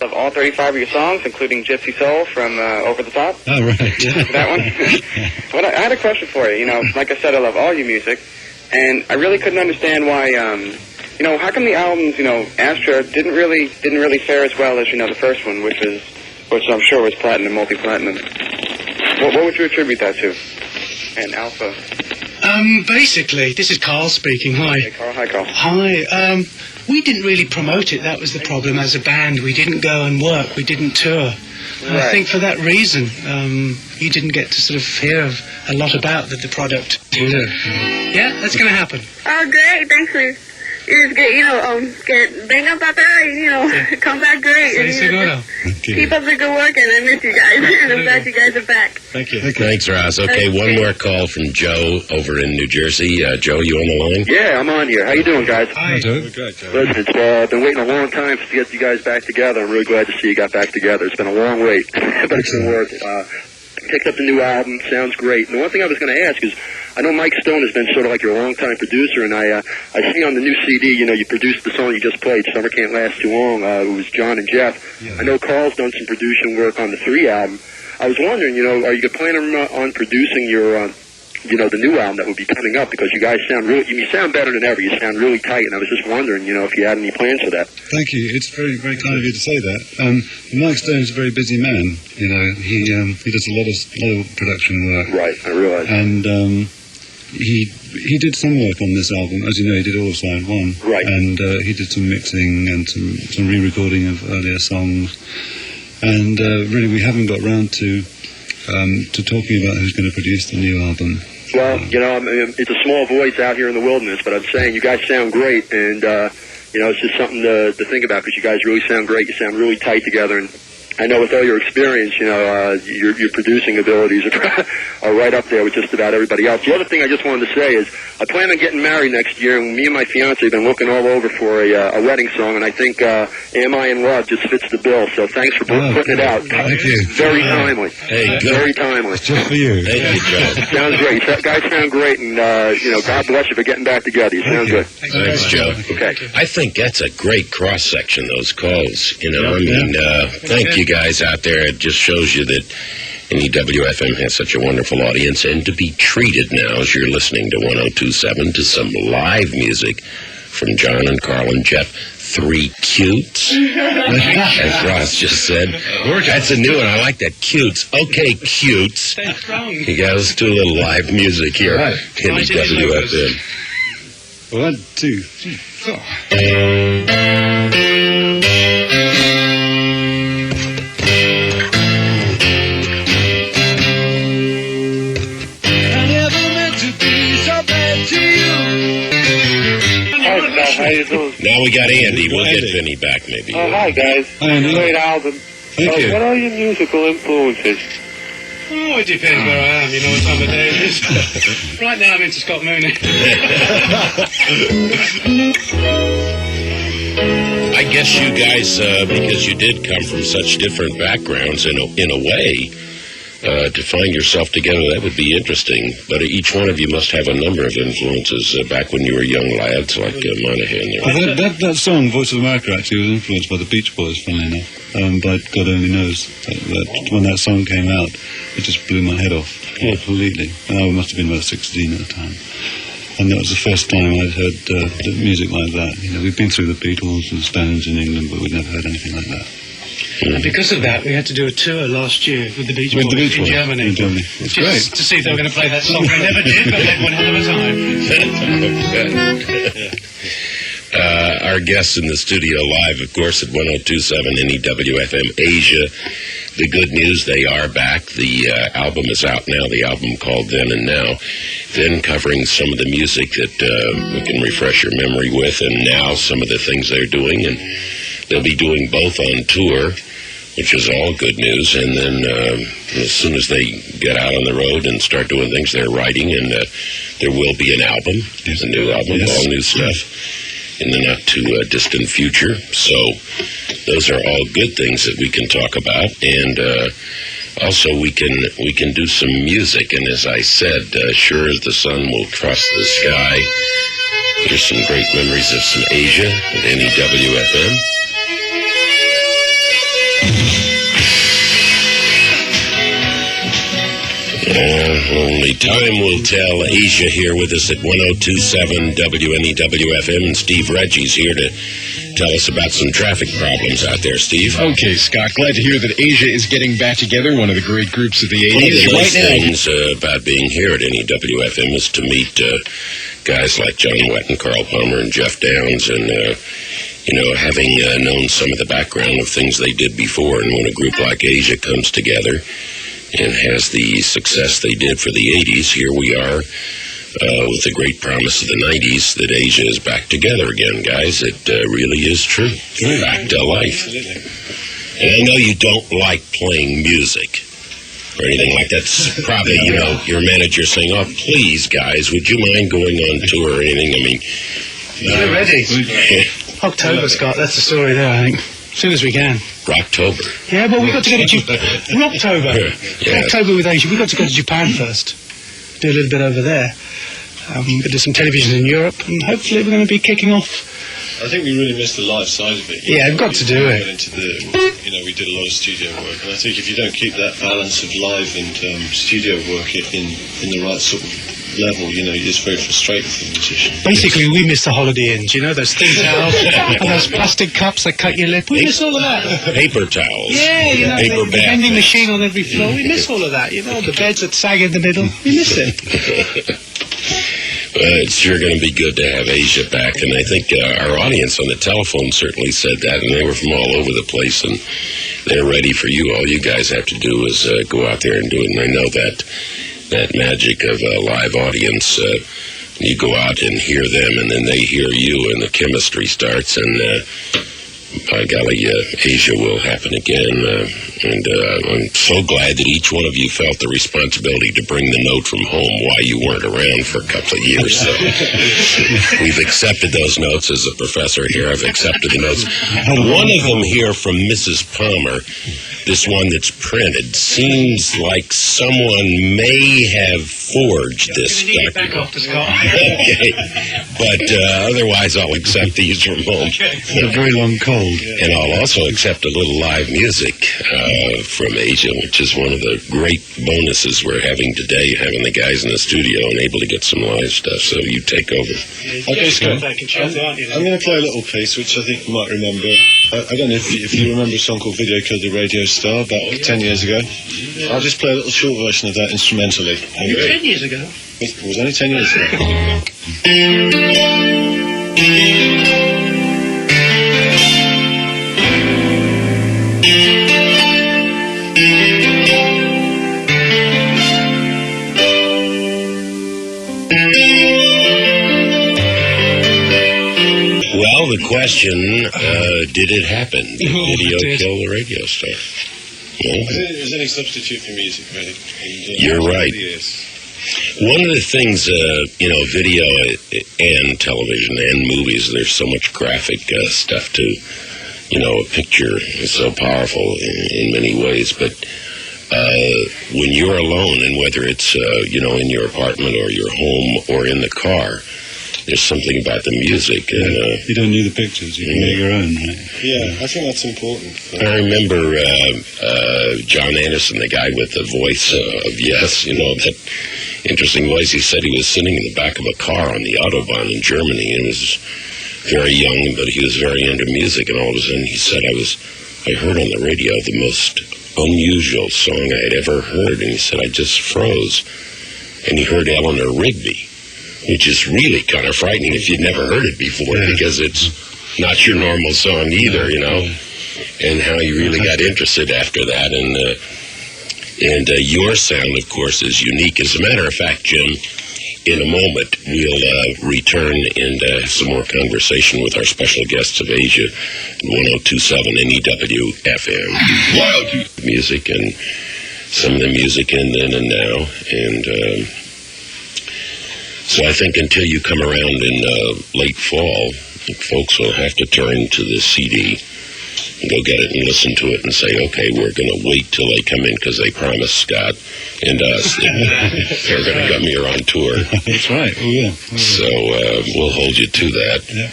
of all 35 of your songs, including Gypsy Soul from Over the Top. Oh, right. That one. Well, I had a question for you. You know, like I said, I love all your music, and I really couldn't understand why. You know, how come the albums, you know, Astra didn't really fare as well as, you know, the first one, which I'm sure was platinum, multi-platinum. What would you attribute that to? And Alpha. Basically, this is Carl speaking. Hi. Hey, Carl. Hi, Carl. Hi. We didn't really promote it. That was the problem as a band. We didn't go and work. We didn't tour. And I think for that reason, you didn't get to sort of hear a lot about the product. Yeah, that's going to happen. Oh, great. Thanks for... You just get, you know, get bang up out there and, you know, come back great. And, you know, keep up the good work, and I miss you guys. And I'm glad you guys are back. Thank you. Thanks, Ross. Okay, one more call from Joe over in New Jersey. Joe, you on the line? Yeah, I'm on here. How you doing, guys? Hi, Joe. Listen, it's been waiting a long time to get you guys back together. I'm really glad to see you got back together. It's been a long wait, but it's been worth it. Picked up the new album. Sounds great. And the one thing I was going to ask is, I know Mike Stone has been sort of like your longtime producer, and I see on the new CD, you know, you produced the song you just played, Summer Can't Last Too Long. It was John and Geoff. Yeah. I know Carl's done some producing work on the 3 album. I was wondering, you know, are you planning on producing your, you know, the new album that would be coming up? Because you guys sound you sound better than ever. You sound really tight, and I was just wondering, you know, if you had any plans for that. Thank you. It's very, very kind of you to say that. Mike Stone's a very busy man. You know, he does a lot of production work. Right, I realize. And he did some work on this album. As you know, he did all of side 1. Right. And he did some mixing and some re-recording of earlier songs. And really, we haven't got round to talking about who's going to produce the new album. Well, you know, I mean, it's a small voice out here in the wilderness, but I'm saying you guys sound great, and you know, it's just something to think about, because you guys really sound great. You sound really tight together, and I know with all your experience, you know, your producing abilities are right up there with just about everybody else. The other thing I just wanted to say is, I plan on getting married next year, and me and my fiance have been looking all over for a wedding song, and I think Am I in Love just fits the bill. So thanks for putting it out. Thank you. Very timely. Hey, good. Very timely. It's just for you. Thank you, Joe. Sounds great. You guys sound great, and you know, God bless you for getting back together. You sound good. Thanks, Joe. Okay. I think that's a great cross-section, those calls. You know, I mean, thank you guys out there. It just shows you that WFM has such a wonderful audience, and to be treated now as you're listening to 102.7 to some live music from John and Carl and Geoff, 3 cutes, as Ross just said. That's a new one. I like that, cutes. Okay, cutes. You guys, let's do a little live music here in WFM. 1, 2, 3, 4. How you doing? Now we got Andy. We'll get Vinny back, maybe. Oh, hi, guys. Hi, Andy. Great album. Thank you. What are your musical influences? Oh, it depends where I am, you know what time of day it is. Right now I'm into Scott Mooney. I guess you guys, because you did come from such different backgrounds, in a way, to find yourself together, that would be interesting. But each one of you must have a number of influences back when you were young lads, like Monahan. Well, that song, Voice of America, actually was influenced by the Beach Boys, funnily enough. By God Only Knows. When that song came out, it just blew my head off completely. And I must have been about 16 at the time. And that was the first time I'd heard music like that. You know, we'd been through the Beatles and the Stones in England, but we'd never heard anything like that. And because of that, we had to do a tour last year with the Beach Boys in Germany. It's great. Just to see if they were going to play that song. They never did, but they had one hell of a time. Our guests in the studio live, of course, at 102.7 NEWFM Asia. The good news, they are back. The album is out now, the album called Then and Now. Then covering some of the music that we can refresh your memory with, and now some of the things they're doing. And they'll be doing both on tour, which is all good news. And then as soon as they get out on the road and start doing things, they're writing, and there will be an album, a new album, all new stuff in the not-too-distant future. So those are all good things that we can talk about. And also we can do some music. And as I said, sure as the sun will cross the sky, here's some great memories of some Asia at NEWFM. Only time will tell. Asia here with us at 102.7 WNEW FM, and Steve Reggie's here to tell us about some traffic problems out there, Steve. Okay, Scott, glad to hear that Asia is getting back together, one of the great groups of the 80s. One of the nice things about being here at NEW FM is to meet guys like John Wetton, Carl Palmer, and Geoff Downes, and having known some of the background of things they did before, and when a group like Asia comes together and has the success they did for the 80s, here we are with the great promise of the 90s that Asia is back together again, guys. It really is true. Back to life. And I know you don't like playing music or anything like that. It's probably, your manager saying, "Oh, please, guys, would you mind going on tour or anything?" I mean... We're ready. October, Scott, that's the story there, I think. As soon as we can. Rocktober. Yeah, well, we've got to go to Japan. Rocktober. Yeah. October with Asia. We've got to go to Japan first. Do a little bit over there. We're going to do some television in Europe, and hopefully we're going to be kicking off. I think we really missed the live side of it. Yeah, we've got to do it. We did a lot of studio work, and I think if you don't keep that balance of live and studio work in the right sort of level, it's very frustrating for the musician. Basically, we miss the Holiday Inns, those thin towels, and those plastic cups that cut your lip. We miss all of that. Paper towels. Yeah, paper the vending machine on every floor. We miss all of that, the beds that sag in the middle. We miss it. It's sure going to be good to have Asia back, and I think our audience on the telephone certainly said that, and they were from all over the place, and they're ready for you. All you guys have to do is go out there and do it, and I know that magic of a live audience, you go out and hear them, and then they hear you, and the chemistry starts, and by golly, Asia will happen again, and I'm so glad that each one of you felt the responsibility to bring the note from home while you weren't around for a couple of years. So we've accepted those notes. As a professor here, I've accepted the notes. One of them here from Mrs. Palmer, this one that's printed, seems like someone may have forged this document. Okay, but otherwise I'll accept these from home. It's a very long cold. And I'll also accept a little live music from Asia, which is one of the great bonuses we're having today, having the guys in the studio and able to get some live stuff. So you take over. Okay, Scott. I'm going to play a little piece, which I think you might remember. I don't know if you remember a song called Video Killed the Radio Star about 10 years ago. I'll just play a little short version of that instrumentally. 10 years ago? It was only 10 years ago. Well, the question, did it happen? Did video kill the radio star? I don't think there's any substitute for music, really. You're right. One of the things, video and television and movies, there's so much graphic stuff too. A picture is so powerful in many ways, but when you're alone, and whether it's, in your apartment or your home or in the car, there's something about the music. And, you don't need the pictures, you can make your own, right? Yeah, I think that's important. I remember John Anderson, the guy with the voice of Yes, that interesting voice. He said he was sitting in the back of a car on the Autobahn in Germany, and was very young, but he was very into music, and all of a sudden he said, I heard on the radio the most unusual song I had ever heard, and he said, I just froze. And he heard Eleanor Rigby, which is really kind of frightening if you'd never heard it before, because it's not your normal song either, and how you really got interested after that. And your sound, of course, is unique. As a matter of fact, Jim, in a moment, we'll return and have some more conversation with our special guests of Asia, 102.7 NEW FM. Music and some of the music in then and now. And so I think until you come around in late fall, folks will have to turn to the CD and go get it and listen to it and say, okay, we're going to wait till they come in because they promised Scott and us that they're going to come here on tour. That's right. Oh, yeah. So we'll hold you to that. Yeah.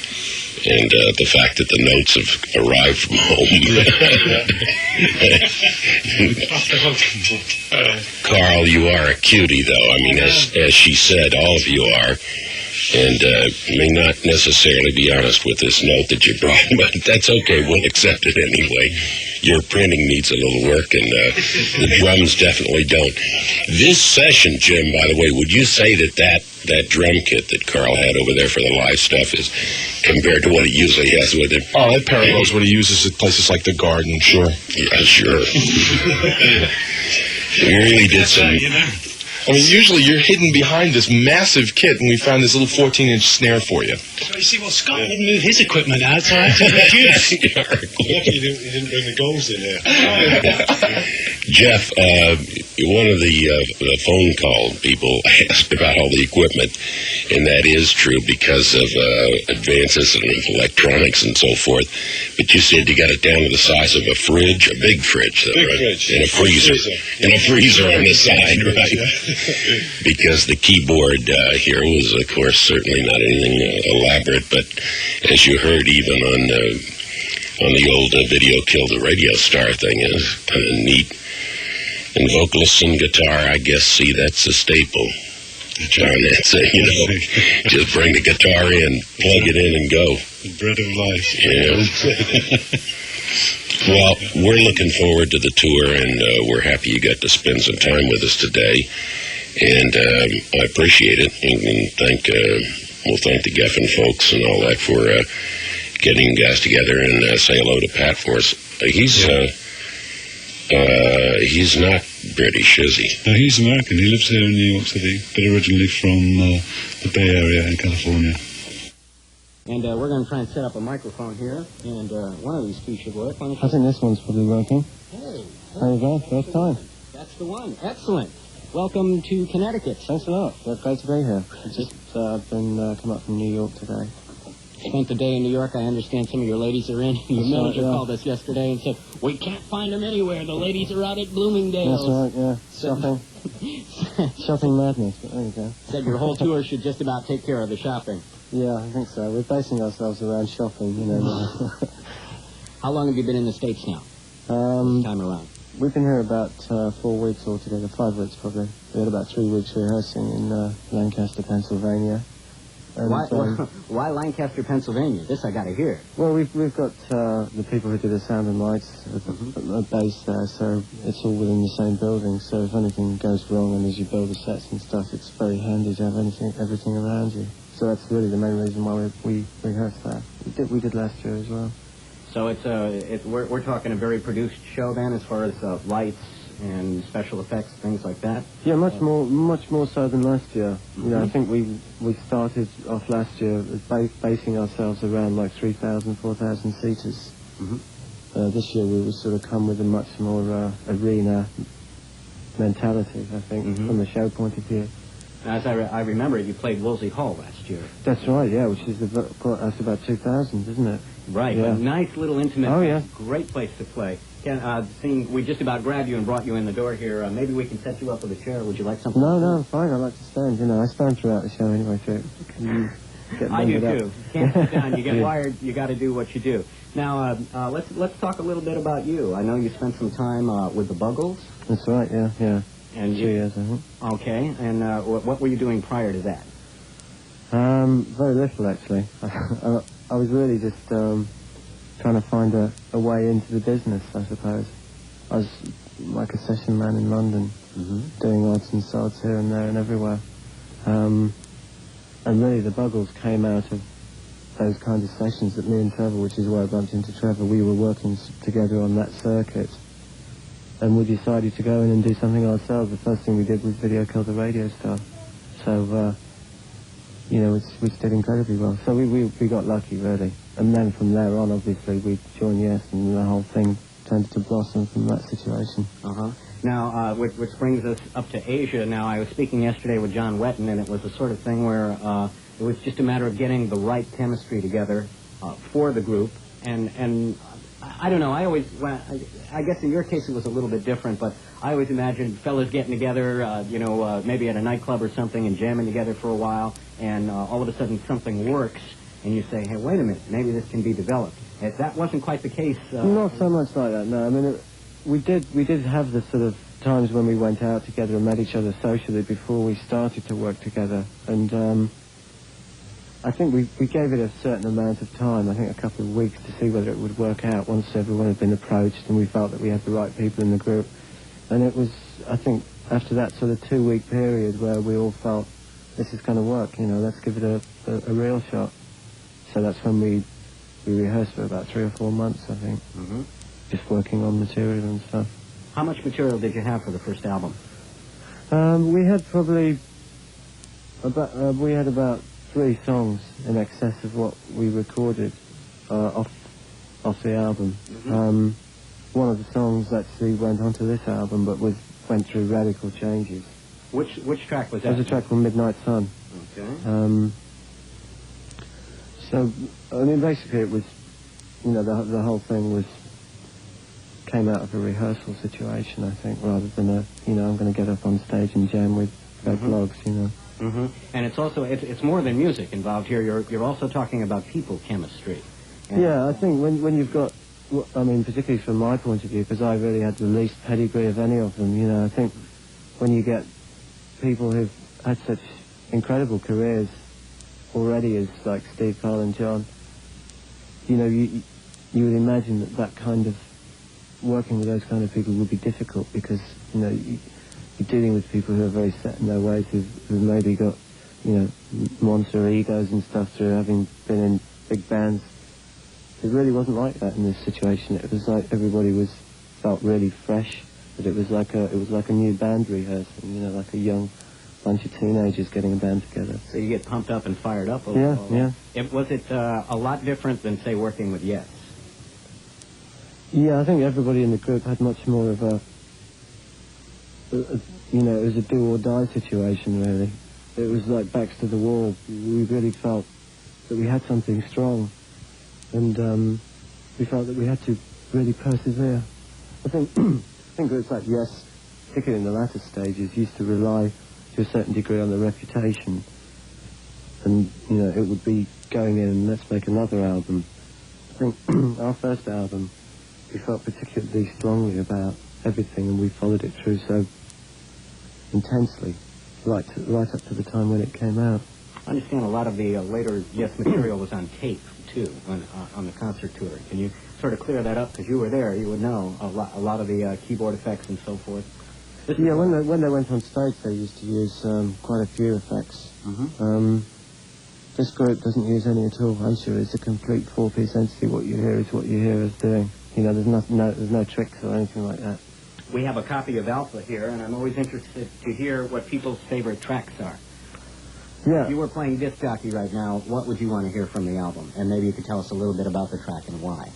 And the fact that the notes have arrived from home. Carl, you are a cutie, though. I mean, as she said, all of you are. And may not necessarily be honest with this note that you brought, but that's okay. We'll accept it anyway. Your printing needs a little work, and the drums definitely don't. This session, Jim, by the way, would you say that drum kit that Carl had over there for the live stuff is compared to what he usually has with him? Oh, it parallels what he uses at places like the Garden, sure. Yeah, sure. We really did some... I mean, usually you're hidden behind this massive kit, and we found this little 14-inch snare for you. So you see, well, Scott didn't move his equipment out, so I had to reduce. Lucky you didn't bring the gongs in there. Jeff, one of the phone call people asked about all the equipment, and that is true because of advances in electronics and so forth. But you said you got it down to the size of a fridge, a big fridge, though, right? Fridge. And a freezer. And a freezer on the side, right? Because the keyboard here was, of course, certainly not anything elaborate, but as you heard, even on the old video Kill the Radio Star thing, is kind of neat. And vocalists and guitar, I guess, see, that's a staple. John, that's it, you know. Just bring the guitar in, plug it in, and go. The bread of life. Yeah. Well, we're looking forward to the tour, and we're happy you got to spend some time with us today. And I appreciate it, and we'll thank the Geffen folks and all that for getting you guys together, and say hello to Pat for us. He's not British, is he? No, he's American. He lives here in New York City, but originally from the Bay Area in California. And we're going to try and set up a microphone here, and one of these two should work. I think this one's probably working. Hey. There you go, first time. That's the one. Excellent. Welcome to Connecticut. Thanks a lot. Great to be here. I've just come up from New York today. Spent the day in New York. I understand some of your ladies are in. Your manager called us yesterday and said, we can't find them anywhere. The ladies are out at Bloomingdale's. That's right, yeah. Shopping madness, but there you go. Said your whole tour should just about take care of the shopping. Yeah, I think so. We're basing ourselves around shopping, you know. How long have you been in the States now? This time around? We've been here about 4 weeks altogether, 5 weeks probably. We had about 3 weeks rehearsing in Lancaster, Pennsylvania. And, why Lancaster, Pennsylvania? This I got to hear. Well, we've got the people who do the sound and lights are based there, so it's all within the same building. So if anything goes wrong and as you build the sets and stuff, it's very handy to have everything around you. So that's really the main reason why we rehearsed that. We did last year as well. So we're talking a very produced show then, as far as lights and special effects, things like that. Yeah, much more so than last year. You know, I think we started off last year basing ourselves around like 3,000, 4,000 seaters. This year we will sort of come with a much more arena mentality, I think, from the show point of view. As I remember, you played Wolsey Hall last year. That's right, yeah, which is that's about 2,000, isn't it? Right, yeah. A nice little intimate place. Great place to play. We just about grabbed you and brought you in the door here. Maybe we can set you up with a chair. Would you like something? No, I'm fine. I like to stand. You know, I stand throughout the show anyway, so I do too. You can't sit down. You get wired. You got to do what you do. Now, let's talk a little bit about you. I know you spent some time with the Buggles. That's right. Yeah. And 2 years, I think. Okay. And what were you doing prior to that? Very little actually. I was really just trying to find a way into the business, I suppose. I was like a session man in London, doing odds and sods here and there and everywhere. And really the Buggles came out of those kinds of sessions that me and Trevor, which is where I bumped into Trevor, we were working together on that circuit. And we decided to go in and do something ourselves. The first thing we did was Video Kill the Radio Star. So, you know, which did incredibly well. So we got lucky, really. And then from there on, obviously, we joined Yes, and the whole thing tended to blossom from that situation. Now, which brings us up to Asia. Now, I was speaking yesterday with John Wetton, and it was the sort of thing where it was just a matter of getting the right chemistry together for the group. And I don't know, I guess in your case it was a little bit different, but I always imagined fellas getting together, maybe at a nightclub or something and jamming together for a while, and all of a sudden something works. and you say, hey, wait a minute, maybe this can be developed. That wasn't quite the case. Not so much like that, no. I mean, we did have the sort of times when we went out together and met each other socially before we started to work together. And I think we gave it a certain amount of time, I think a couple of weeks, to see whether it would work out once everyone had been approached and we felt that we had the right people in the group. And it was, I think, after that sort of 2-week period where we all felt, this is going to work, you know, let's give it a real shot. So that's when we rehearsed for about 3 or 4 months, I think. Mm-hmm. Just working on material and stuff. How much material did you have for the first album? We had probably about 3 songs in excess of what we recorded off the album. Mm-hmm. One of the songs actually went onto this album, but went through radical changes. Which track was that? There was a track called Midnight Sun. Okay. So, I mean, basically it was, you know, the whole thing came out of a rehearsal situation, I think, rather than I'm going to get up on stage and jam with Red Logs, you know. Mm-hmm. And it's also, it's more than music involved here. You're also talking about people chemistry. Yeah, I think when you've got, I mean, particularly from my point of view, because I really had the least pedigree of any of them, you know, I think when you get people who've had such incredible careers already as like Steve, Carl and John, you know, you would imagine that kind of working with those kind of people would be difficult because, you know, you're dealing with people who are very set in their ways, who've maybe got, you know, monster egos and stuff through having been in big bands. It really wasn't like that in this situation. It was like everybody felt really fresh, but it was like a new band rehearsing, you know, like a young bunch of teenagers getting a band together. So you get pumped up and fired up over Yeah. Was it a lot different than, say, working with Yes? Yeah, I think everybody in the group had much more of a you know, it was a do-or-die situation, really. It was like backs to the wall. We really felt that we had something strong, and we felt that we had to really persevere. I think groups like Yes, particularly in the latter stages, used to rely to a certain degree on the reputation, and, you know, it would be going in and let's make another album. I think our first album, we felt particularly strongly about everything, and we followed it through so intensely, right up to the time when it came out. I understand a lot of the later Yes material was on tape, too, on the concert tour. Can you sort of clear that up? Because you were there, you would know a lot of the keyboard effects and so forth. Yeah, when they went on stage, they used to use quite a few effects. Mm-hmm. This group doesn't use any at all. I'm sure it's a complete 4-piece entity. What you hear is what you hear us doing. You know, there's no tricks or anything like that. We have a copy of Alpha here, and I'm always interested to hear what people's favorite tracks are. Yeah. If you were playing disc jockey right now, what would you want to hear from the album? And maybe you could tell us a little bit about the track and why.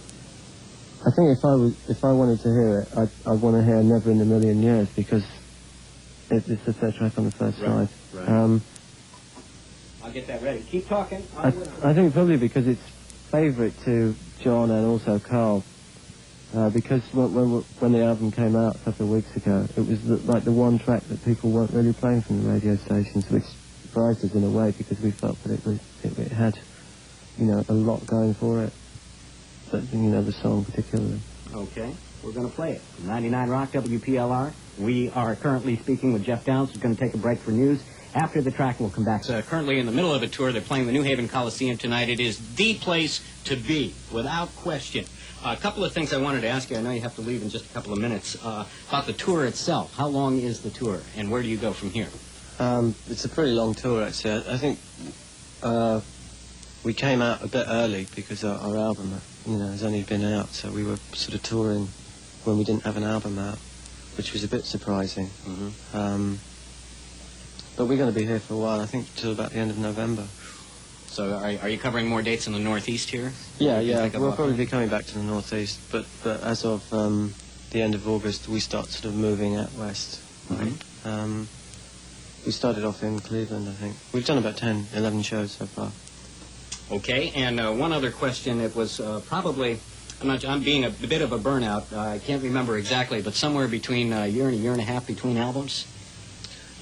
I think if I wanted to hear it, I'd want to hear Never in a Million Years, because it's the third track on the first side. Right. I'll get that ready. Keep talking. I think probably because it's favourite to John and also Carl. Because when the album came out a couple of weeks ago, it was like the one track that people weren't really playing from the radio stations, which surprised us in a way, because we felt that it had, you know, a lot going for it. But, you know, the song particularly. Okay, we're going to play it. 99 Rock WPLR. We are currently speaking with Geoff Downes, who's going to take a break for news. After the track, we'll come back. Currently in the middle of a tour. They're playing the New Haven Coliseum tonight. It is the place to be, without question. A couple of things I wanted to ask you. I know you have to leave in just a couple of minutes. About the tour itself. How long is the tour, and where do you go from here? It's a pretty long tour, actually. I think we came out a bit early because our album, you know, has only been out, so we were sort of touring when we didn't have an album out, which was a bit surprising. Mm-hmm. But we're going to be here for a while, I think till about the end of November. So are you covering more dates in the Northeast here? Yeah. We'll probably be coming back to the Northeast, but as of the end of August, we start sort of moving out west. Mm-hmm. We started off in Cleveland, I think. We've done about 10, 11 shows so far. Okay, and one other question. It was probably, I'm being a bit of a burnout. I can't remember exactly, but somewhere between a year and a half between albums?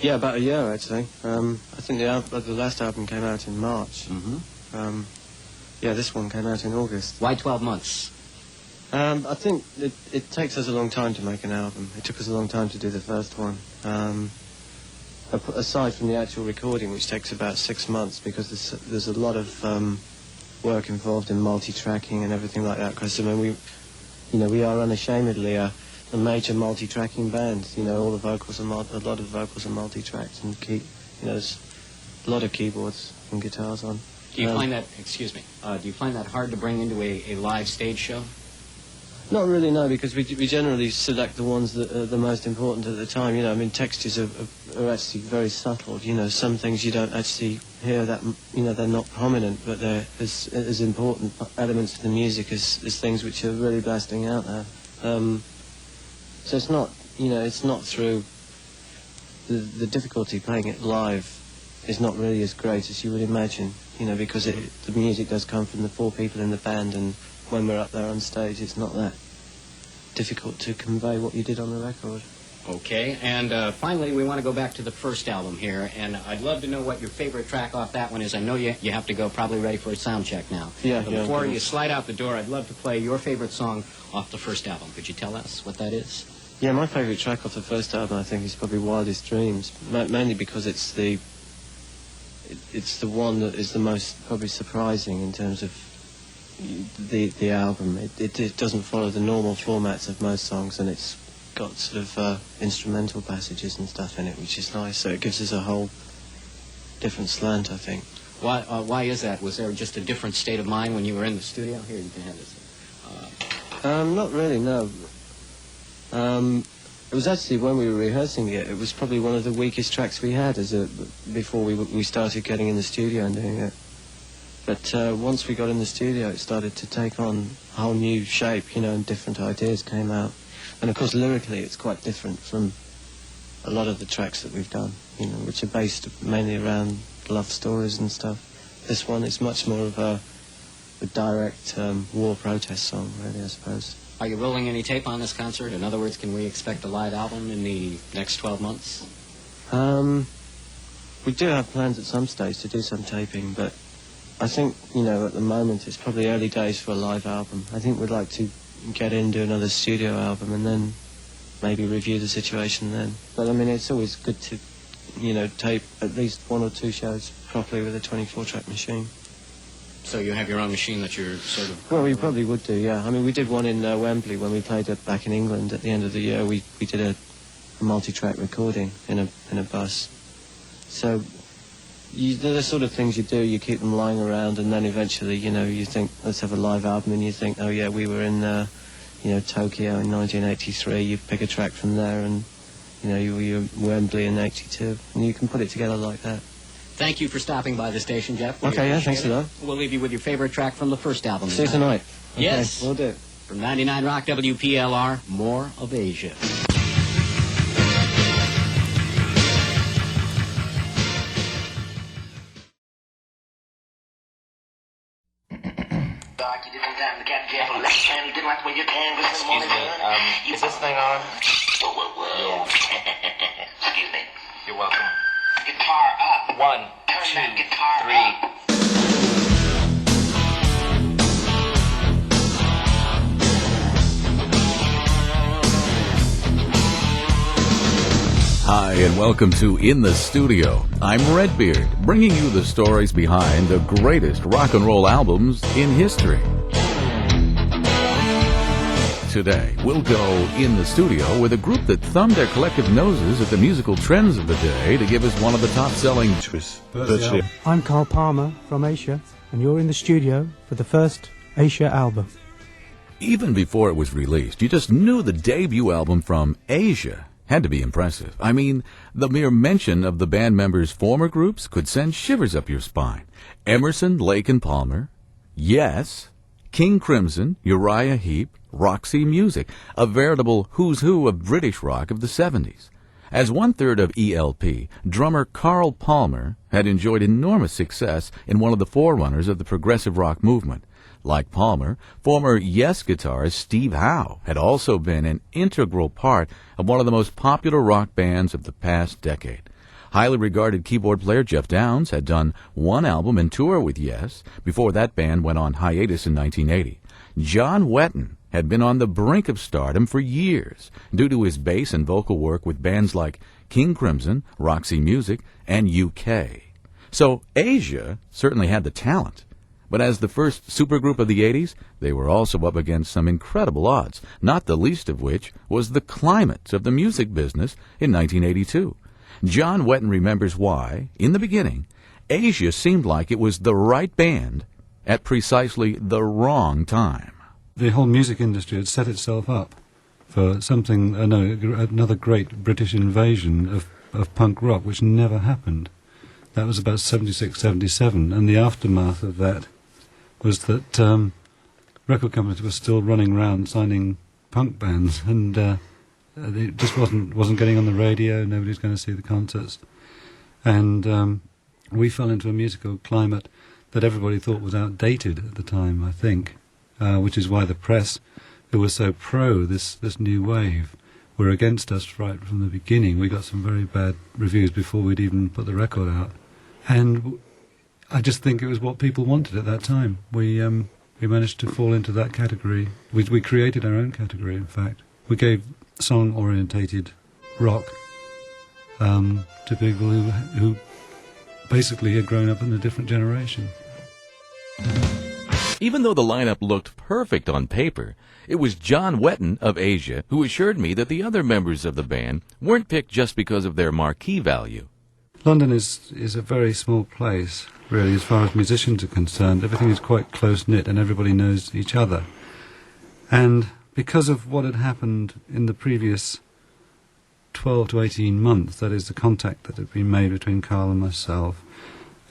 Yeah, about a year, actually. I think the last album came out in March. Mm-hmm. Yeah, this one came out in August. Why 12 months? I think it takes us a long time to make an album. It took us a long time to do the first one. Aside from the actual recording, which takes about 6 months, because there's a lot of work involved in multi-tracking and everything like that. Because I mean, we are unashamedly a major multi-tracking band. All the vocals are a lot of vocals are multi-tracked, and there's a lot of keyboards and guitars on. Do you find that? Excuse me. Do you find that hard to bring into a live stage show? Not really, no, because we generally select the ones that are the most important at the time. I mean, textures are actually very subtle. Some things you don't actually hear that, they're not prominent, but they're as important elements of the music as things which are really blasting out there. So it's not, it's not through the difficulty playing it live is not really as great as you would imagine, because the music does come from the 4 people in the band, and when we're up there on stage, it's not that difficult to convey what you did on the record. Okay, and finally, we want to go back to the first album here, and I'd love to know what your favorite track off that one is. I know you have to go, probably ready for a sound check now. Yeah. But before you slide out the door, I'd love to play your favorite song off the first album. Could you tell us what that is? Yeah, my favorite track off the first album, I think, is probably Wildest Dreams, mainly because it's the one that is the most probably surprising in terms of the album. It doesn't follow the normal formats of most songs, and it's got sort of instrumental passages and stuff in it, which is nice. So it gives us a whole different slant, I think. Why is that? Was there just a different state of mind when you were in the studio? Here, you can have this. Not really, no. It was actually when we were rehearsing it was probably one of the weakest tracks we had before we started getting in the studio and doing it. But once we got in the studio, it started to take on a whole new shape, and different ideas came out. And of course, lyrically, it's quite different from a lot of the tracks that we've done, which are based mainly around love stories and stuff. This one is much more of a direct war protest song, really, I suppose. Are you rolling any tape on this concert? In other words, can we expect a live album in the next 12 months? We do have plans at some stage to do some taping, but I think, at the moment it's probably early days for a live album. I think we'd like to get in, do another studio album, and then maybe review the situation then. But I mean, it's always good to, tape at least 1 or 2 shows properly with a 24-track machine. So you have your own machine that you're sort of... Well, we probably would do, yeah. I mean, we did one in Wembley when we played it back in England at the end of the year. We did a multi-track recording in a bus. So they're the sort of things you do. You keep them lying around, and then eventually, you think, let's have a live album, and you think, oh yeah, we were in, Tokyo in 1983. You pick a track from there, and you were in Wembley in '82, and you can put it together like that. Thank you for stopping by the station, Geoff. Okay, yeah, thanks a lot. We'll leave you with your favorite track from the first album. See you tonight. Okay, yes. we'll do. From 99 Rock WPLR, More of Asia. Excuse me, is this thing on? Yeah. Excuse me. You're welcome. Guitar up. 1, Turn 2, that guitar 3. up. Hi, and welcome to In the Studio. I'm Redbeard, bringing you the stories behind the greatest rock and roll albums in history. Today, we'll go in the studio with a group that thumbed their collective noses at the musical trends of the day to give us one of the top-selling... I'm Carl Palmer from Asia, and you're in the studio for the first Asia album. Even before it was released, you just knew the debut album from Asia had to be impressive. I mean, the mere mention of the band members' former groups could send shivers up your spine. Emerson, Lake and Palmer, Yes, King Crimson, Uriah Heep, Roxy Music, a veritable who's who of British rock of the 70s. As one-third of ELP, drummer Carl Palmer had enjoyed enormous success in one of the forerunners of the progressive rock movement. Like Palmer, former Yes guitarist Steve Howe had also been an integral part of one of the most popular rock bands of the past decade. Highly regarded keyboard player Geoff Downes had done one album and tour with Yes before that band went on hiatus in 1980. John Wetton had been on the brink of stardom for years due to his bass and vocal work with bands like King Crimson, Roxy Music, and UK. So Asia certainly had the talent. But as the first supergroup of the 80s, they were also up against some incredible odds, not the least of which was the climate of the music business in 1982. John Wetton remembers why, in the beginning, Asia seemed like it was the right band at precisely the wrong time. The whole music industry had set itself up for something, another great British invasion of punk rock, which never happened. That was about 76, 77, and the aftermath of that was that record companies were still running around signing punk bands, and it just wasn't getting on the radio. Nobody was going to see the concerts, and we fell into a musical climate that everybody thought was outdated at the time, I think, which is why the press, who were so pro this new wave, were against us right from the beginning. We got some very bad reviews before we'd even put the record out, and I just think it was what people wanted at that time. We managed to fall into that category. We created our own category, in fact. We gave song-orientated rock to people who basically had grown up in a different generation. Even though the lineup looked perfect on paper, it was John Wetton of Asia who assured me that the other members of the band weren't picked just because of their marquee value. London is a very small place, really, as far as musicians are concerned. Everything is quite close-knit and everybody knows each other. And because of what had happened in the previous 12 to 18 months, that is the contact that had been made between Carl and myself,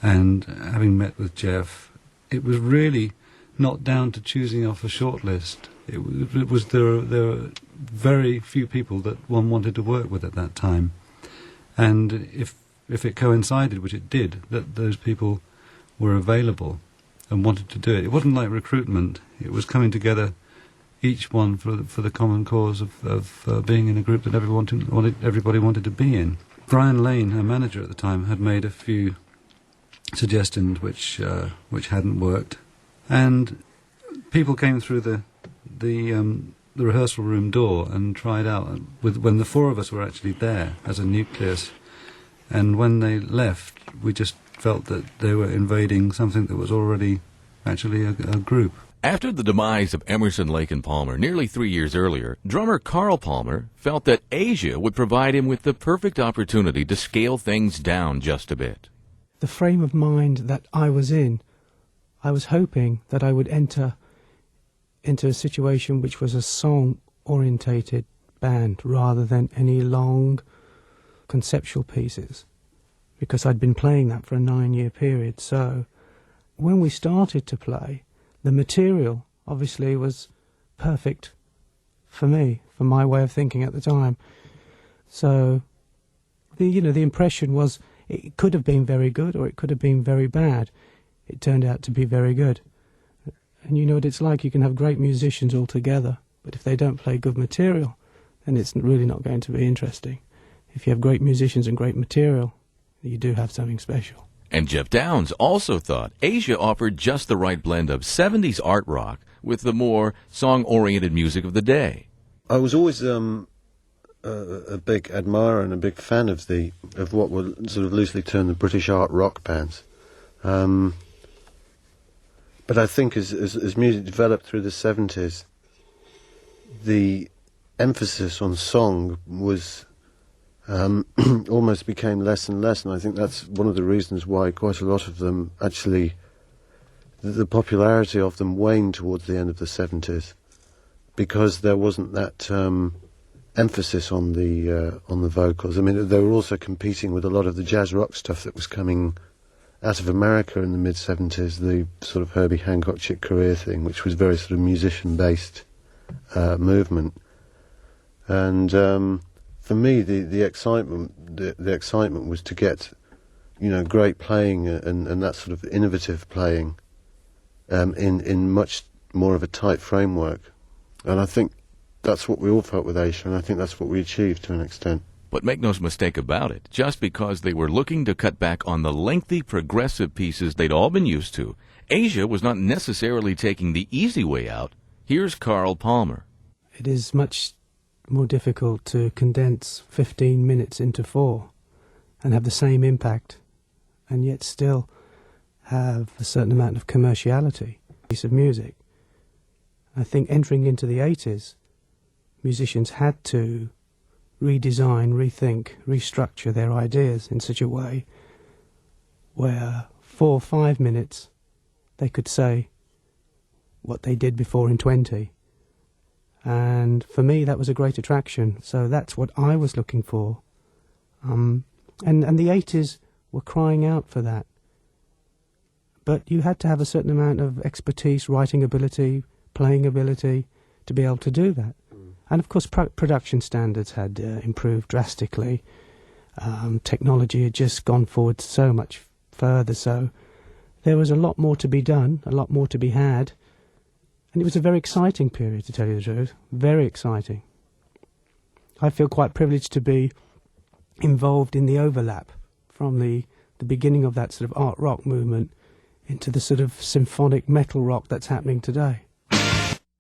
and having met with Geoff, it was really not down to choosing off a shortlist. It was there were very few people that one wanted to work with at that time, and if it coincided, which it did, that those people were available and wanted to do it. It wasn't like recruitment. It was coming together, each one for the common cause of being in a group that everybody wanted to be in. Brian Lane, her manager at the time, had made a few suggestions which hadn't worked, and people came through the rehearsal room door and tried out when the four of us were actually there as a nucleus, and when they left, we just felt that they were invading something that was already actually a group. After the demise of Emerson, Lake and Palmer nearly 3 years earlier, drummer Carl Palmer felt that Asia would provide him with the perfect opportunity to scale things down just a bit. The frame of mind that I was in, I was hoping that I would enter into a situation which was a song-orientated band rather than any long conceptual pieces, because I'd been playing that for a 9-year period. So when we started to play, the material obviously was perfect for me, for my way of thinking at the time. So the impression was it could have been very good or it could have been very bad. It turned out to be very good. And you know what it's like, you can have great musicians all together, but if they don't play good material, then it's really not going to be interesting. If you have great musicians and great material, you do have something special. And Geoff Downes also thought Asia offered just the right blend of 70s art rock with the more song-oriented music of the day. I was always a big admirer and a big fan of what were sort of loosely termed the British art rock bands. But I think as music developed through the 70s, the emphasis on song was almost became less and less, and I think that's one of the reasons why quite a lot of them actually, the popularity of them waned towards the end of the 70s, because there wasn't that emphasis on the vocals. I mean, they were also competing with a lot of the jazz rock stuff that was coming out of America in the mid-70s, the sort of Herbie Hancock, Chick Corea thing, which was very sort of musician-based movement. And for me, the excitement was to get, great playing and that sort of innovative playing in much more of a tight framework. And I think that's what we all felt with Asia, and I think that's what we achieved to an extent. But make no mistake about it, just because they were looking to cut back on the lengthy progressive pieces they'd all been used to, Asia was not necessarily taking the easy way out. Here's Carl Palmer. It is much more difficult to condense 15 minutes into 4 and have the same impact and yet still have a certain amount of commerciality. Piece of music. I think entering into the 80s, musicians had to redesign, rethink, restructure their ideas in such a way where 4 or 5 minutes they could say what they did before in 20. And for me, that was a great attraction. So that's what I was looking for. And the 80s were crying out for that. But you had to have a certain amount of expertise, writing ability, playing ability to be able to do that. And of course, production standards had improved drastically. Technology had just gone forward so much further. So there was a lot more to be done, a lot more to be had. And it was a very exciting period, to tell you the truth. Very exciting. I feel quite privileged to be involved in the overlap from the beginning of that sort of art rock movement into the sort of symphonic metal rock that's happening today.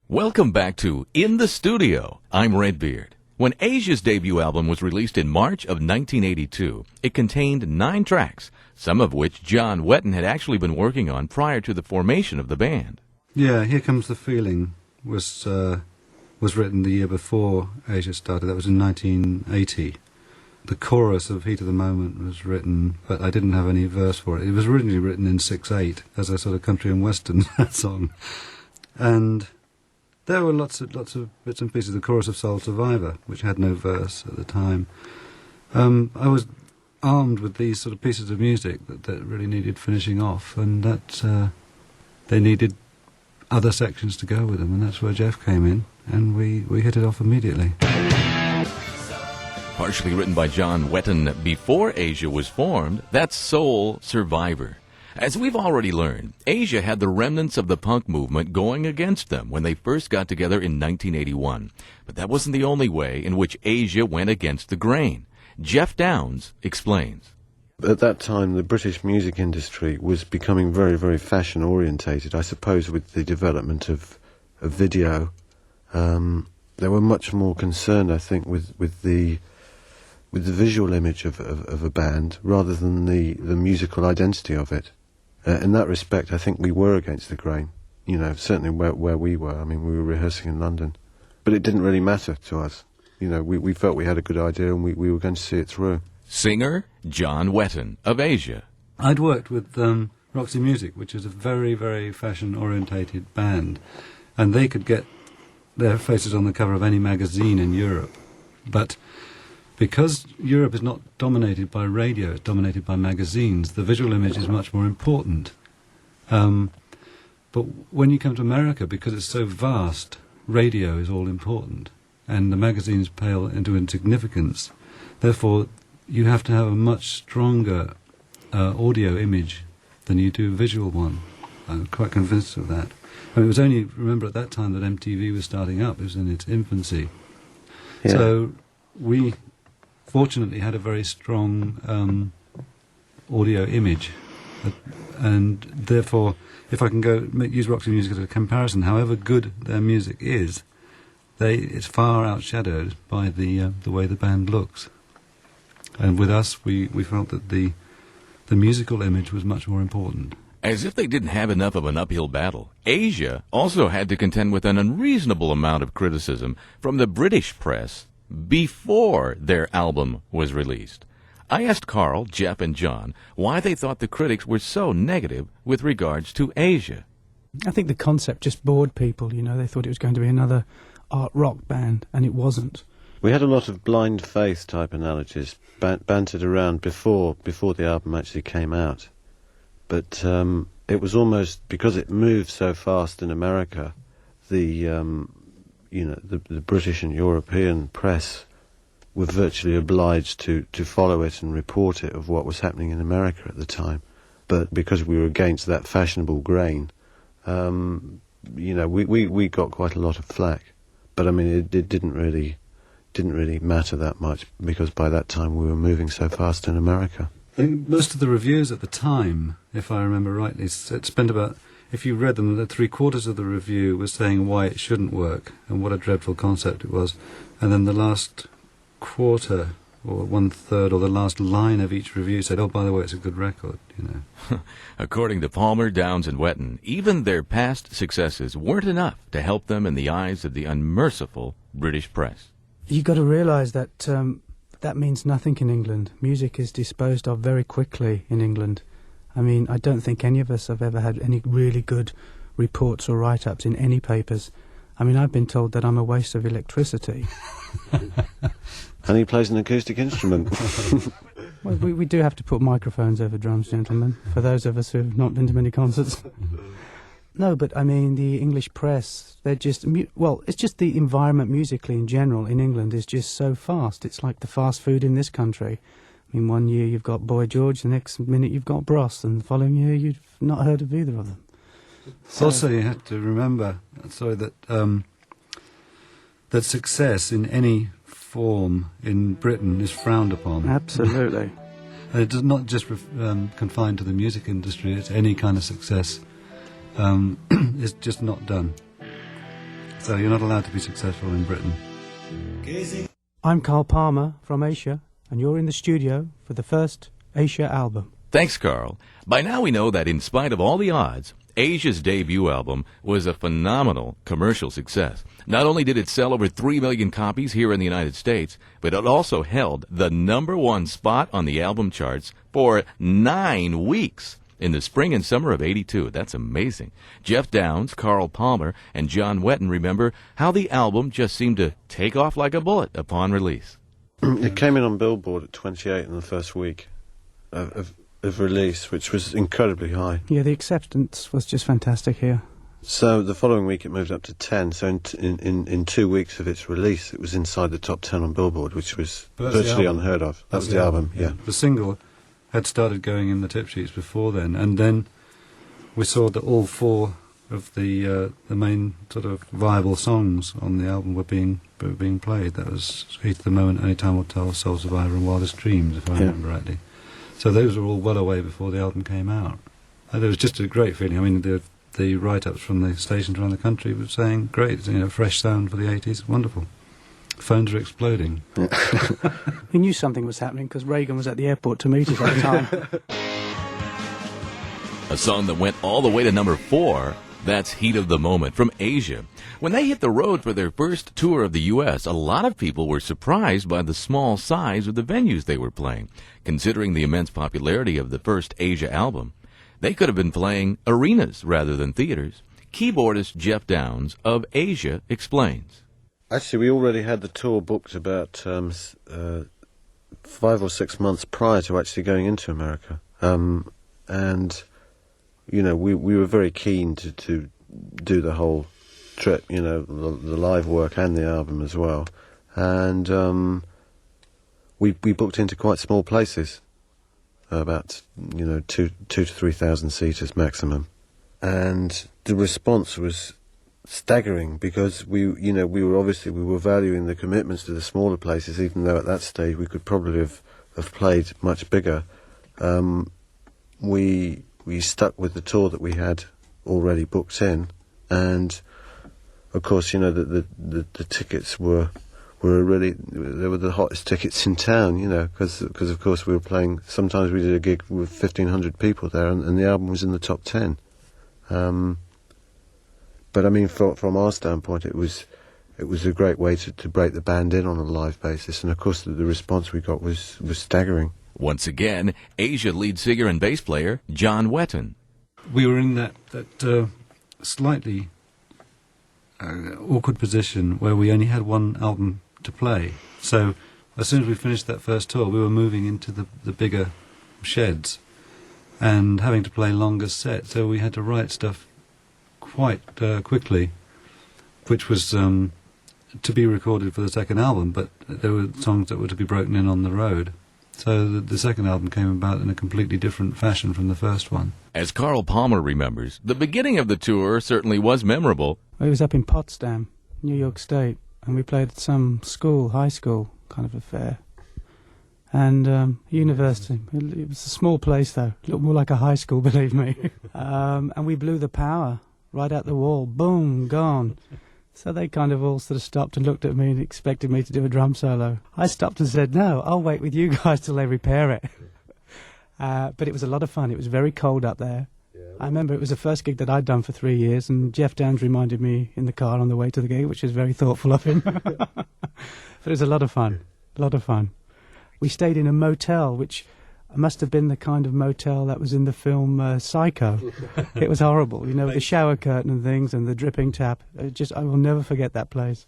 Welcome back to In the Studio. I'm Redbeard. When Asia's debut album was released in March of 1982, it contained 9 tracks, some of which John Wetton had actually been working on prior to the formation of the band. Yeah, Here Comes the Feeling was written the year before Asia started. That was in 1980. The chorus of Heat of the Moment was written, but I didn't have any verse for it. It was originally written in 6/8 as a sort of country and western song. And there were lots of bits and pieces. The chorus of Soul Survivor, which had no verse at the time. I was armed with these sort of pieces of music that really needed finishing off, and that they needed other sections to go with them, and that's where Geoff came in, and we hit it off immediately. Partially written by John Wetton before Asia was formed, that's Soul Survivor. As we've already learned, Asia had the remnants of the punk movement going against them when they first got together in 1981. But that wasn't the only way in which Asia went against the grain. Geoff Downes explains. At that time, the British music industry was becoming very, very fashion-orientated. I suppose with the development of video, they were much more concerned, I think, with the visual image of a band rather than the musical identity of it. In that respect, I think we were against the grain, you know, certainly where we were. I mean, we were rehearsing in London. But it didn't really matter to us. You know, we felt we had a good idea and we were going to see it through. Singer John Wetton of Asia. I'd worked with Roxy Music, which is a very, very fashion-orientated band, and they could get their faces on the cover of any magazine in Europe. But because Europe is not dominated by radio, it's dominated by magazines, the visual image is much more important. But when you come to America, because it's so vast, radio is all important, and the magazines pale into insignificance. Therefore, you have to have a much stronger audio image than you do visual one. I'm quite convinced of that. And it was only, remember at that time that MTV was starting up, it was in its infancy. Yeah. So we fortunately had a very strong audio image, and therefore, if I can use Roxy Music as a comparison, however good their music is, it's far outshadowed by the way the band looks. And with us, we felt that the musical image was much more important. As if they didn't have enough of an uphill battle, Asia also had to contend with an unreasonable amount of criticism from the British press before their album was released. I asked Carl, Geoff, and John why they thought the critics were so negative with regards to Asia. I think the concept just bored people, you know. They thought it was going to be another art rock band, and it wasn't. We had a lot of blind faith type analogies bantered around before the album actually came out. But it was almost, because it moved so fast in America, the British and European press were virtually obliged to follow it and report it of what was happening in America at the time. But because we were against that fashionable grain, we got quite a lot of flack. But I mean, it didn't really didn't really matter that much because by that time we were moving so fast in America. I think most of the reviews at the time, if I remember rightly, spent about, if you read them, 3/4 of the review was saying why it shouldn't work and what a dreadful concept it was. And then the last quarter, or 1/3, or the last line of each review said, oh, by the way, it's a good record, you know. According to Palmer, Downes, and Wetton, even their past successes weren't enough to help them in the eyes of the unmerciful British press. You got to realise that that means nothing in England. Music is disposed of very quickly in England. I mean, I don't think any of us have ever had any really good reports or write-ups in any papers. I mean, I've been told that I'm a waste of electricity. And he plays an acoustic instrument. Well, we do have to put microphones over drums, gentlemen, for those of us who have not been to many concerts. No, but I mean, the English press, they're just, it's just the environment musically in general in England is just so fast. It's like the fast food in this country. I mean, one year you've got Boy George, the next minute you've got Bros, and the following year you've not heard of either of them. So, also, you have to remember, that success in any form in Britain is frowned upon. Absolutely. And it does not just confined to the music industry. It's any kind of success is just not done. So you're not allowed to be successful in Britain. I'm Carl Palmer from Asia, and you're in the studio for the first Asia album. Thanks, Carl. By now we know that in spite of all the odds, Asia's debut album was a phenomenal commercial success. Not only did it sell over 3 million copies here in the United States, but it also held the #1 spot on the album charts for 9 weeks in the spring and summer of '82. That's amazing. Geoff Downes, Carl Palmer, and John Wetton remember how the album just seemed to take off like a bullet upon release. It came in on Billboard at 28 in the first week of release, which was incredibly high. Yeah, the acceptance was just fantastic here. So the following week it moved up to 10, so in 2 weeks of its release it was inside the top 10 on Billboard, which was virtually unheard of. That was the album, yeah. The single had started going in the tip sheets before then, and then we saw that all 4 of the main sort of viable songs on the album were being played. That was Heat of the Moment, Any Time Will Tell, Soul Survivor, and Wildest Dreams, if I remember rightly. So those were all well away before the album came out. And it was just a great feeling. I mean, the write-ups from the stations around the country were saying, great, fresh sound for the 80s, wonderful. Phones are exploding. He knew something was happening because Reagan was at the airport to meet us at the time. A song that went all the way to number 4, that's Heat of the Moment from Asia. When they hit the road for their first tour of the U.S., a lot of people were surprised by the small size of the venues they were playing. Considering the immense popularity of the first Asia album, they could have been playing arenas rather than theaters. Keyboardist Geoff Downes of Asia explains. Actually, we already had the tour booked about 5 or 6 months prior to actually going into America. And, we were very keen to do the whole trip, the live work and the album as well. And we booked into quite small places, about 2,000 to 3,000 seaters maximum, and the response was staggering because we were valuing the commitments to the smaller places, even though at that stage we could probably have played much bigger. We stuck with the tour that we had already booked in, and of course the tickets were they were the hottest tickets in town, because of course we were playing. Sometimes we did a gig with 1,500 people there, and the album was in the top 10. But I mean, from our standpoint, it was a great way to break the band in on a live basis, and of course the response we got was staggering. Once again, Asia lead singer and bass player John Wetton. We were in that slightly awkward position where we only had one album to play. So as soon as we finished that first tour, we were moving into the bigger sheds and having to play longer sets. So we had to write stuff quite quickly, which was to be recorded for the second album, but there were songs that were to be broken in on the road. So the second album came about in a completely different fashion from the first one. As Carl Palmer remembers, the beginning of the tour certainly was memorable. It was up in Potsdam, New York State, and we played at some school, high school kind of affair, and university. It was a small place though, it looked more like a high school, believe me. And we blew the power right out the wall, boom, gone. So they kind of all sort of stopped and looked at me and expected me to do a drum solo. I stopped and said, no, I'll wait with you guys till they repair it. But it was a lot of fun. It was very cold up there. I remember it was the first gig that I'd done for 3 years, and Geoff Downes reminded me in the car on the way to the gig, which was very thoughtful of him. But it was a lot of fun, a lot of fun. We stayed in a motel, which must have been the kind of motel that was in the film Psycho. It was horrible, you know, with the shower curtain and things and the dripping tap. I will never forget that place.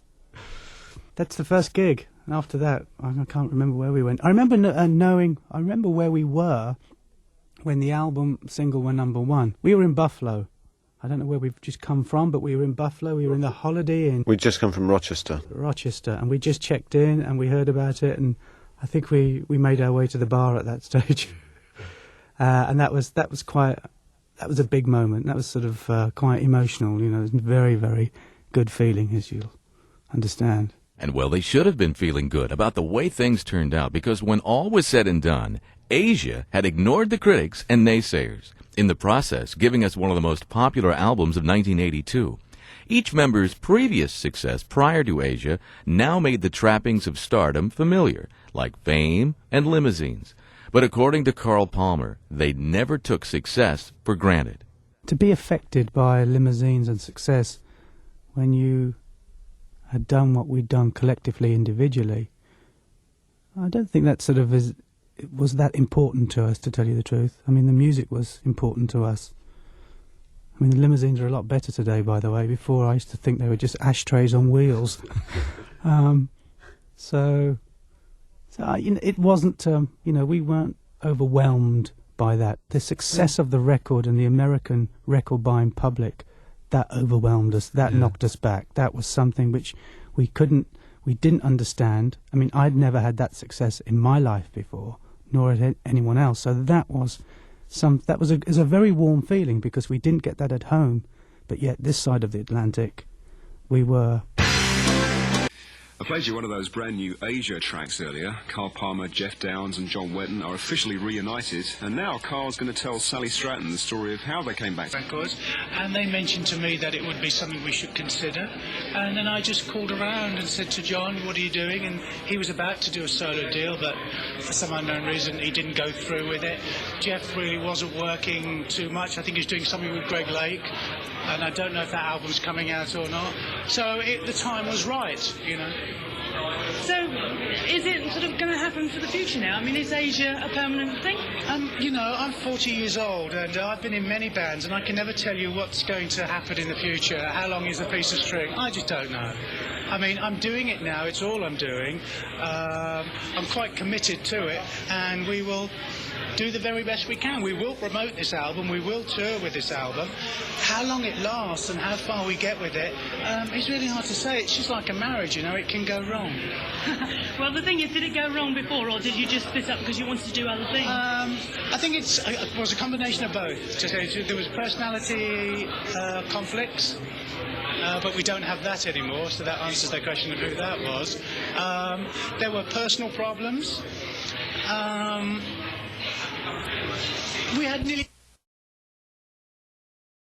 That's the first gig. And after that, I can't remember where we went. I remember I remember where we were when the album single went #1. We were in Buffalo. I don't know where we've just come from, but we were in Buffalo. We were in the Holiday Inn. We'd just come from Rochester. And we just checked in and we heard about it, and I think we made our way to the bar at that stage. And that was a big moment. That was sort of quite emotional, you know. It was a very, very good feeling, as you'll understand. And well, they should have been feeling good about the way things turned out, because when all was said and done, Asia had ignored the critics and naysayers, in the process giving us one of the most popular albums of 1982. Each member's previous success prior to Asia now made the trappings of stardom familiar, like fame and limousines. But according to Carl Palmer, they never took success for granted. To be affected by limousines and success when you had done what we'd done collectively, individually, I don't think that sort of was that important to us, to tell you the truth. I mean, the music was important to us. I mean, the limousines are a lot better today, by the way. Before, I used to think they were just ashtrays on wheels. So you know, it wasn't, you know, we weren't overwhelmed by that. The success of the record and the American record-buying public, that overwhelmed us, that knocked us back. That was something which we didn't understand. I mean, I'd never had that success in my life before, nor had anyone else. So that was a very warm feeling, because we didn't get that at home, but yet this side of the Atlantic, we were. I played you one of those brand new Asia tracks earlier. Carl Palmer, Geoff Downes and John Wetton are officially reunited, and now Carl's going to tell Sally Stratton the story of how they came back. Records, and they mentioned to me that it would be something we should consider, and then I just called around and said to John, what are you doing? And he was about to do a solo deal, but for some unknown reason he didn't go through with it. Geoff really wasn't working too much. I think he's doing something with Greg Lake, and I don't know if that album's coming out or not. So the time was right, you know. So, is it sort of going to happen for the future now? I mean, is Asia a permanent thing? You know, I'm 40 years old, and I've been in many bands, and I can never tell you what's going to happen in the future. How long is a piece of string? I just don't know. I mean, I'm doing it now. It's all I'm doing. I'm quite committed to it, and we will do the very best we can. We will promote this album. We will tour with this album. How long it lasts and how far we get with it, it's really hard to say. It's just like a marriage, you know. It can go wrong. Well, the thing is, did it go wrong before, or did you just split up because you wanted to do other things? I think it was a combination of both. There was personality conflicts, but we don't have that anymore, so that answers the question of who that was. There were personal problems. We had nearly